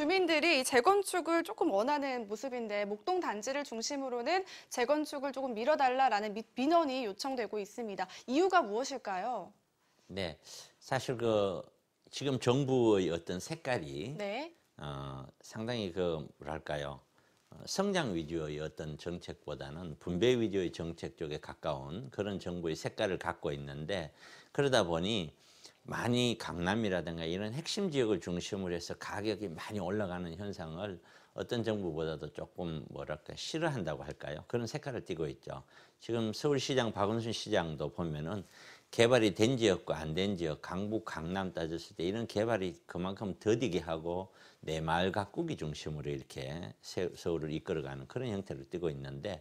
주민들이 재건축을 조금 원하는 모습인데 목동 단지를 중심으로는 재건축을 조금 밀어달라라는 민원이 요청되고 있습니다. 이유가 무엇일까요? 네, 사실 지금 정부의 어떤 색깔이 네. 상당히 뭐랄까요, 성장 위주의 어떤 정책보다는 분배 위주의 정책 쪽에 가까운 그런 정부의 색깔을 갖고 있는데, 그러다 보니 많이 강남이라든가 이런 핵심 지역을 중심으로 해서 가격이 많이 올라가는 현상을 어떤 정부보다도 조금 뭐랄까 싫어한다고 할까요? 그런 색깔을 띠고 있죠. 지금 서울시장 박원순 시장도 보면은 개발이 된 지역과 안 된 지역, 강북, 강남 따졌을 때 이런 개발이 그만큼 더디게 하고 내 마을 가꾸기 중심으로 이렇게 서울을 이끌어가는 그런 형태를 띠고 있는데,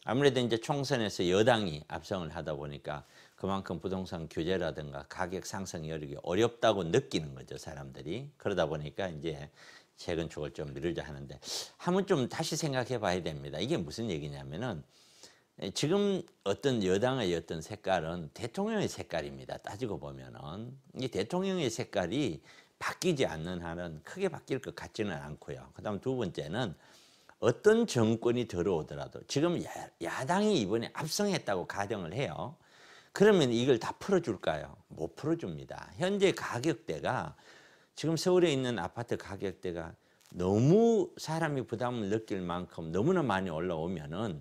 아무래도 이제 총선에서 여당이 압승을 하다 보니까 그만큼 부동산 규제라든가 가격 상승이 어렵다고 느끼는 거죠, 사람들이. 그러다 보니까 이제 재건축을 좀 미루자 하는데, 한번 좀 다시 생각해 봐야 됩니다. 이게 무슨 얘기냐면은 지금 어떤 여당의 어떤 색깔은 대통령의 색깔입니다. 따지고 보면은 이 대통령의 색깔이 바뀌지 않는 한은 크게 바뀔 것 같지는 않고요. 그다음 두 번째는 어떤 정권이 들어오더라도 지금 야당이 이번에 압승했다고 가정을 해요. 그러면 이걸 다 풀어줄까요? 못 풀어줍니다. 현재 가격대가, 지금 서울에 있는 아파트 가격대가 너무 사람이 부담을 느낄 만큼 너무나 많이 올라오면은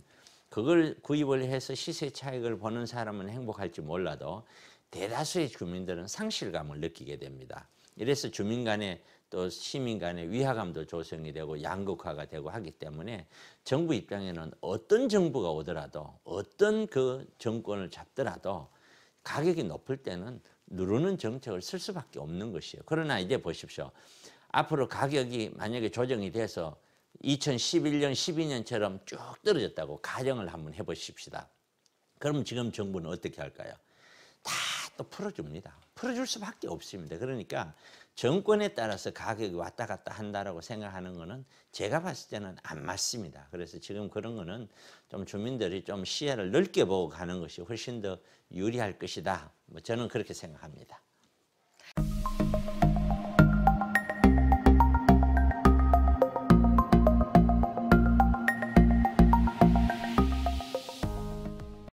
그걸 구입을 해서 시세 차익을 보는 사람은 행복할지 몰라도 대다수의 주민들은 상실감을 느끼게 됩니다. 이래서 주민 간에 또 시민 간의 위화감도 조성이 되고 양극화가 되고 하기 때문에 정부 입장에는 어떤 정부가 오더라도 어떤 정권을 잡더라도 가격이 높을 때는 누르는 정책을 쓸 수밖에 없는 것이에요. 그러나 이제 보십시오. 앞으로 가격이 만약에 조정이 돼서 2011년, 12년처럼 쭉 떨어졌다고 가정을 한번 해보십시다. 그럼 지금 정부는 어떻게 할까요? 다 또 풀어줍니다. 풀어줄 수밖에 없습니다. 그러니까 정권에 따라서 가격이 왔다 갔다 한다라고 생각하는 거는 제가 봤을 때는 안 맞습니다. 그래서 지금 그런 거는 좀 주민들이 좀 시야를 넓게 보고 가는 것이 훨씬 더 유리할 것이다. 저는 그렇게 생각합니다.